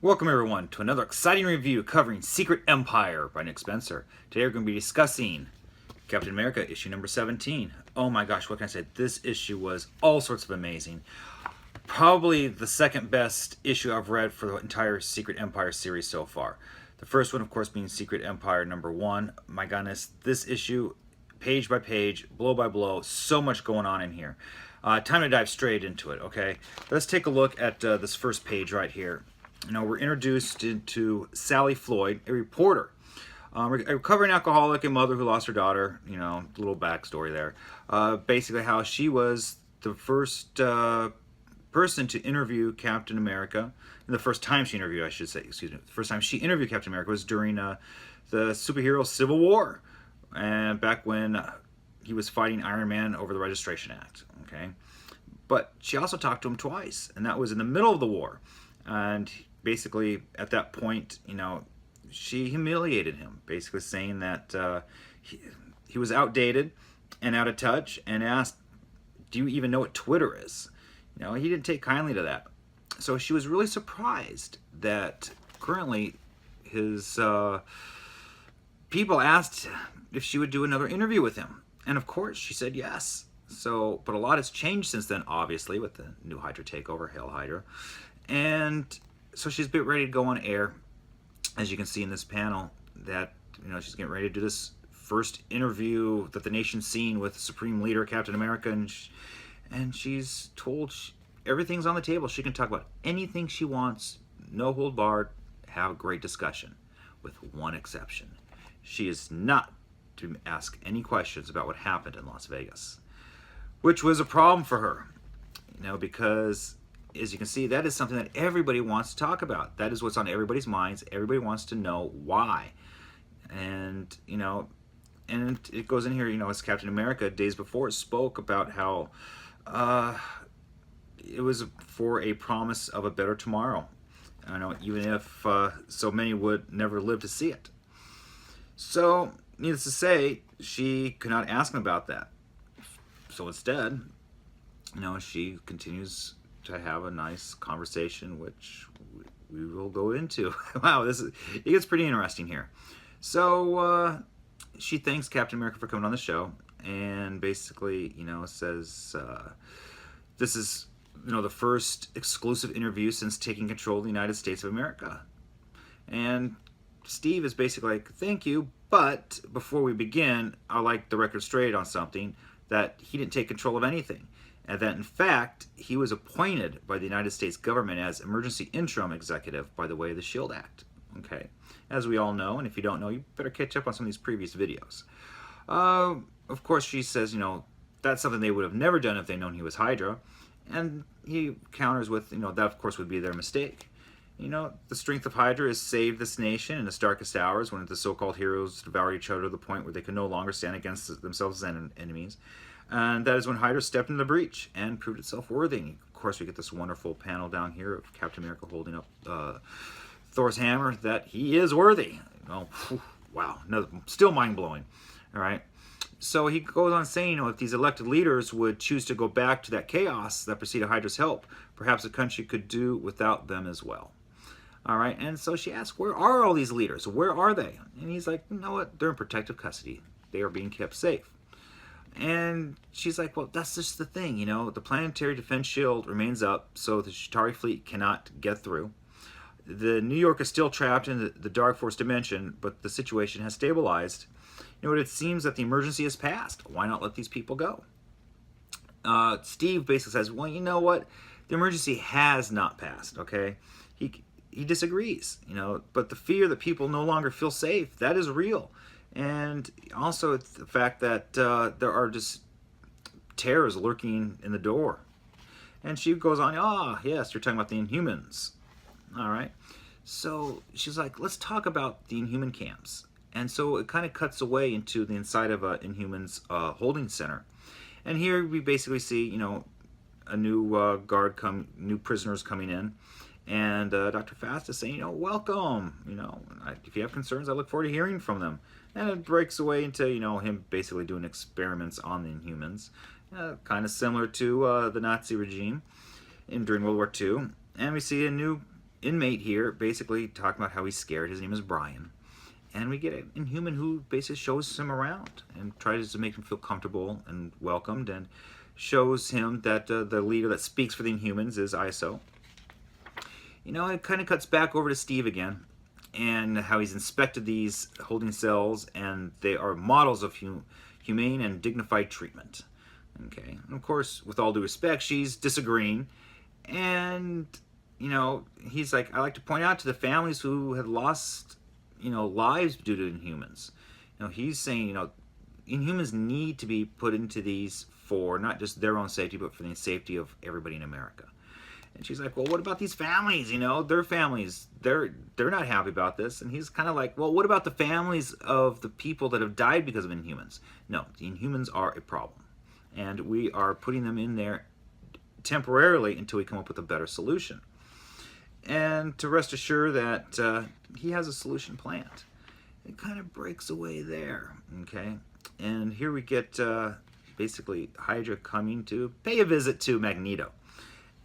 Welcome everyone to another exciting review covering Secret Empire by Nick Spencer. Today we're going to be discussing Captain America issue number 17. Oh my gosh, what can I say? This issue was all sorts of amazing. Probably the second best issue I've read for the entire Secret Empire series so far. The first one, of course, being Secret Empire number 1. My goodness, this issue, page by page, blow by blow, so much going on in here. Time to dive straight into it, okay? Let's take a look at this first page right here. We're introduced into Sally Floyd, a reporter, a recovering alcoholic and mother who lost her daughter. Little backstory there. Basically, how she was the first person to interview Captain America. The first time she interviewed, I should say, excuse me. The first time she interviewed Captain America was during the superhero Civil War, and back when he was fighting Iron Man over the Registration Act. Okay, but she also talked to him twice, and that was in the middle of the war. And basically, at that point, she humiliated him, basically saying that he was outdated and out of touch, and asked, "Do you even know what Twitter is?" He didn't take kindly to that. So she was really surprised that currently his people asked if she would do another interview with him. And of course, she said yes. So, but a lot has changed since then, obviously, with the new Hydra takeover, Hailing Hydra. And so she's a bit ready to go on air, as you can see in this panel, that she's getting ready to do this first interview that the nation's seen with Supreme Leader Captain America, and she's told everything's on the table. She can talk about anything she wants, no hold barred, have a great discussion, with one exception. She is not to ask any questions about what happened in Las Vegas, which was a problem for her, because as you can see, that is something that everybody wants to talk about. That is what's on everybody's minds. Everybody wants to know why. And, and it goes in here, as Captain America days before spoke about how it was for a promise of a better tomorrow. Even if so many would never live to see it. So, needless to say, she could not ask him about that. So instead, she continues to have a nice conversation, which we will go into. Wow, it gets pretty interesting here. So she thanks Captain America for coming on the show, and basically, says this is, the first exclusive interview since taking control of the United States of America. And Steve is basically like, thank you, but before we begin, I'd like the record straight on something, that he didn't take control of anything. And that, in fact, he was appointed by the United States government as emergency interim executive by the way of the SHIELD Act. Okay, as we all know, and if you don't know, you better catch up on some of these previous videos. Of course, she says, that's something they would have never done if they'd known he was Hydra. And he counters with, that of course would be their mistake. The strength of Hydra has saved this nation in its darkest hours, when the so-called heroes devoured each other to the point where they could no longer stand against themselves as enemies. And that is when Hydra stepped into the breach and proved itself worthy. And of course, we get this wonderful panel down here of Captain America holding up Thor's hammer, that he is worthy. Wow, still mind-blowing. All right. So he goes on saying, if these elected leaders would choose to go back to that chaos that preceded Hydra's help, perhaps the country could do without them as well. All right. And so she asks, where are all these leaders? Where are they? And he's like, you know what? They're in protective custody. They are being kept safe. And she's like, well, that's just the thing, the planetary defense shield remains up, so the Chitauri fleet cannot get through. The New York is still trapped in the Dark Force dimension, but the situation has stabilized. It seems that the emergency has passed. Why not let these people go? Steve basically says, well, you know what? The emergency has not passed, okay? He disagrees, but the fear that people no longer feel safe, that is real. And also it's the fact that there are just terrors lurking in the door. And she goes on, yes, you're talking about the Inhumans. All right. So she's like, let's talk about the Inhuman camps. And so it kind of cuts away into the inside of Inhumans holding center. And here we basically see, a new new prisoners coming in. And Dr. Fast is saying, welcome. If you have concerns, I look forward to hearing from them. And it breaks away into, him basically doing experiments on the Inhumans. Kind of similar to the Nazi regime during World War II. And we see a new inmate here basically talking about how he's scared. His name is Brian. And we get an Inhuman who basically shows him around and tries to make him feel comfortable and welcomed, and shows him that the leader that speaks for the Inhumans is ISO. You know, it kind of cuts back over to Steve again, and how he's inspected these holding cells, and they are models of humane and dignified treatment. Okay, and of course, with all due respect, she's disagreeing, and you know, he's like, I like to point out to the families who had lost, you know, lives due to Inhumans. You know, he's saying, you know, Inhumans need to be put into these for not just their own safety, but for the safety of everybody in America. And she's like, well, what about these families? You know, their families, they're not happy about this. And he's kind of like, well, what about the families of the people that have died because of Inhumans? No, the Inhumans are a problem, and we are putting them in there temporarily until we come up with a better solution. And to rest assured that he has a solution planned. It kind of breaks away there, okay? And here we get basically Hydra coming to pay a visit to Magneto.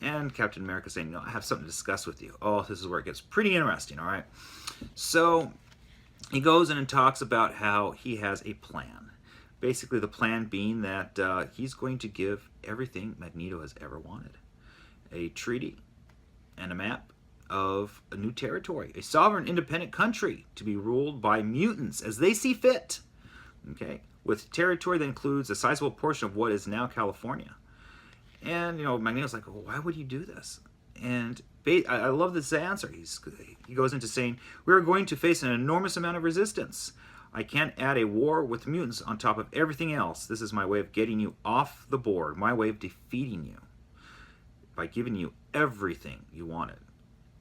And Captain America saying, no, I have something to discuss with you. Oh, this is where it gets pretty interesting, all right? So he goes in and talks about how he has a plan. Basically the plan being that he's going to give everything Magneto has ever wanted. A treaty and a map of a new territory, a sovereign independent country to be ruled by mutants as they see fit, okay, with territory that includes a sizable portion of what is now California. And you know, Magneto's like, well, why would you do this? And I love this answer. He goes into saying, we are going to face an enormous amount of resistance. I can't add a war with mutants on top of everything else. This is my way of getting you off the board, my way of defeating you by giving you everything you wanted.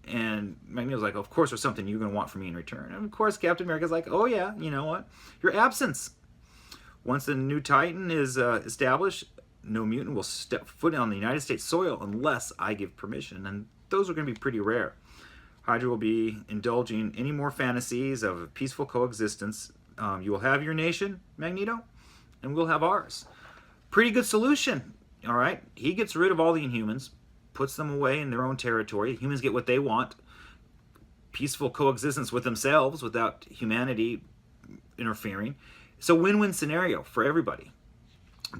And Magneto's like, of course there's something you're going to want from me in return. And of course Captain America's like, oh yeah, you know what? Your absence. Once the new Titan is established, no mutant will step foot on the United States soil unless I give permission. And those are going to be pretty rare. Hydra will be indulging any more fantasies of a peaceful coexistence. You will have your nation, Magneto, and we'll have ours. Pretty good solution, all right? He gets rid of all the Inhumans, puts them away in their own territory. Humans get what they want. Peaceful coexistence with themselves without humanity interfering. It's a win-win scenario for everybody.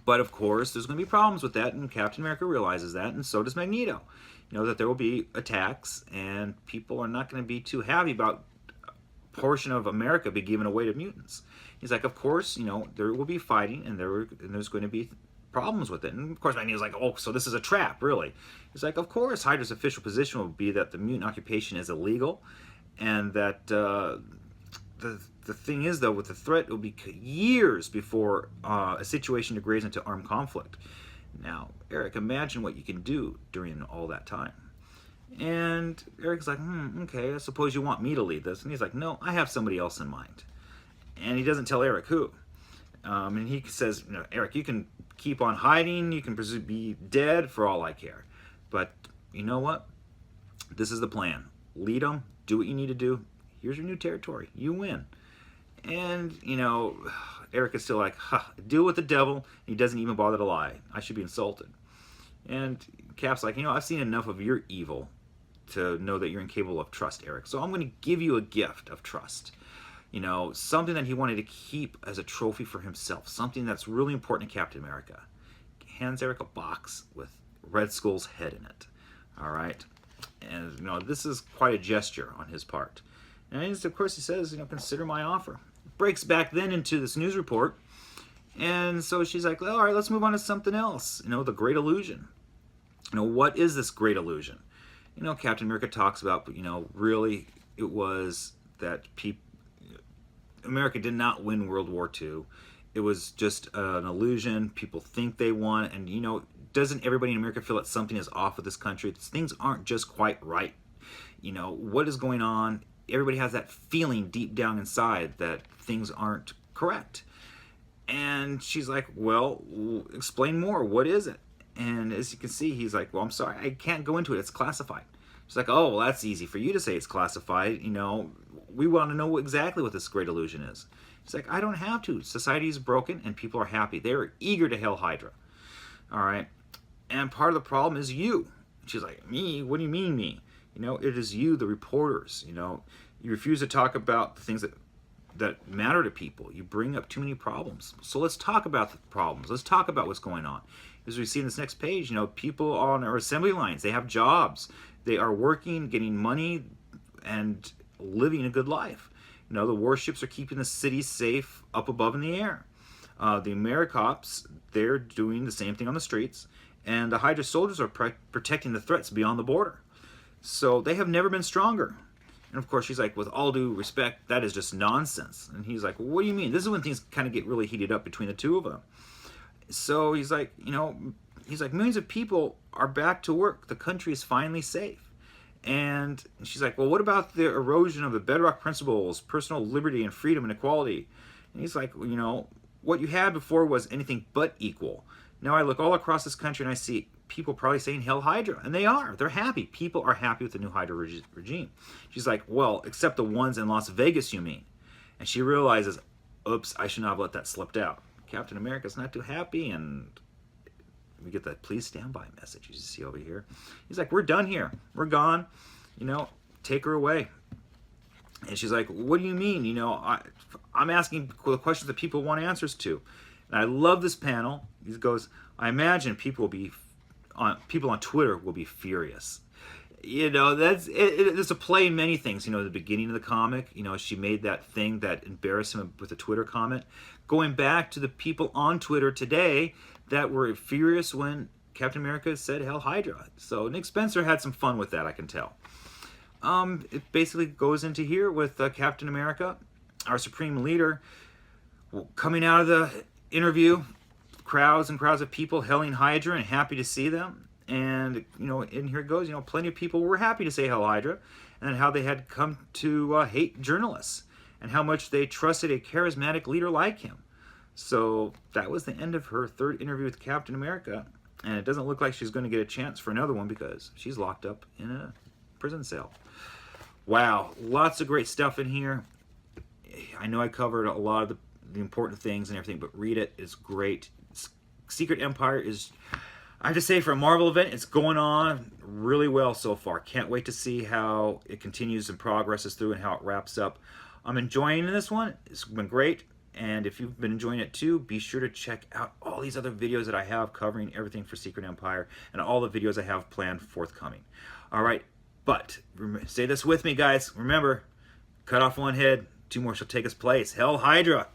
But of course, there's going to be problems with that, and Captain America realizes that, and so does Magneto. You know, that there will be attacks, and people are not going to be too happy about a portion of America be given away to mutants. He's like, of course, you know, there will be fighting, and there's going to be problems with it. And of course Magneto's like, oh, so this is a trap, really? He's like, of course, Hydra's official position will be that the mutant occupation is illegal, and that the thing is, though, with the threat, it will be years before a situation degrades into armed conflict. Now, Eric, imagine what you can do during all that time. And Eric's like, okay, I suppose you want me to lead this. And he's like, no, I have somebody else in mind. And he doesn't tell Eric who. And he says, you know, Eric, you can keep on hiding, you can be dead for all I care. But you know what? This is the plan. Lead them, do what you need to do. Here's your new territory. You win. And, you know, Eric is still like, deal with the devil. He doesn't even bother to lie. I should be insulted. And Cap's like, you know, I've seen enough of your evil to know that you're incapable of trust, Eric. So I'm going to give you a gift of trust. You know, something that he wanted to keep as a trophy for himself. Something that's really important to Captain America. Hands Eric a box with Red Skull's head in it. All right? And, you know, this is quite a gesture on his part. And of course he says, you know, consider my offer. Breaks back then into this news report. And so she's like, all right, let's move on to something else. You know, the Great Illusion. You know, what is this Great Illusion? You know, Captain America talks about, you know, really it was that America did not win World War II. It was just an illusion. People think they won. And, you know, doesn't everybody in America feel that something is off with this country? Things aren't just quite right. You know, what is going on? Everybody has that feeling deep down inside that things aren't correct. And she's like, well, explain more. What is it? And as you can see, he's like, well, I'm sorry, I can't go into it. It's classified. She's like, oh, well, that's easy for you to say it's classified. You know, we want to know exactly what this Great Illusion is. He's like, I don't have to. Society is broken and people are happy. They're eager to hail Hydra. All right. And part of the problem is you. She's like, me? What do you mean me? You know, it is you, the reporters. You know, you refuse to talk about the things that matter to people. You bring up too many problems. So let's talk about the problems. Let's talk about what's going on. As we see in this next page, you know, people on our assembly lines, they have jobs. They are working, getting money, and living a good life. You know, the warships are keeping the city safe up above in the air. The AmeriCops, they're doing the same thing on the streets. And the Hydra soldiers are protecting the threats beyond the border. So they have never been stronger. And of course, she's like, with all due respect, that is just nonsense. And he's like, well, what do you mean? This is when things kind of get really heated up between the two of them. So he's like, you know, millions of people are back to work. The country is finally safe. And she's like, well, what about the erosion of the bedrock principles, personal liberty and freedom and equality? And he's like, well, you know, what you had before was anything but equal. Now I look all across this country and I see people probably saying Hail Hydra, and they are. They're happy. People are happy with the new Hydra regime. She's like, well, except the ones in Las Vegas, you mean? And she realizes, oops, I should not have let that slip out. Captain America's not too happy, and we get that please stand by message you see over here. He's like, we're done here. We're gone. You know, take her away. And she's like, what do you mean? You know, I'm asking the questions that people want answers to. And I love this panel. He goes, I imagine people on Twitter will be furious. You know, there's a play in many things. You know, the beginning of the comic, you know, she made that thing that embarrassed him with a Twitter comment. Going back to the people on Twitter today that were furious when Captain America said Hail Hydra. So Nick Spencer had some fun with that, I can tell. It basically goes into here with Captain America, our supreme leader, coming out of the interview, crowds and crowds of people hailing Hydra and happy to see them. And, you know, in here it goes, you know, plenty of people were happy to say Hail Hydra, and how they had come to hate journalists, and how much they trusted a charismatic leader like him. So that was the end of her third interview with Captain America, and it doesn't look like she's going to get a chance for another one because she's locked up in a prison cell. Wow, lots of great stuff in here. I know I covered a lot of the important things and everything, but read it. It's great. Secret Empire is, I have to say, for a Marvel event, it's going on really well so far. Can't wait to see how it continues and progresses through and how it wraps up. I'm enjoying this one. It's been great. And if you've been enjoying it too, be sure to check out all these other videos that I have covering everything for Secret Empire and all the videos I have planned forthcoming. All right, but say this with me, guys. Remember, cut off one head, two more shall take its place. Hail Hydra!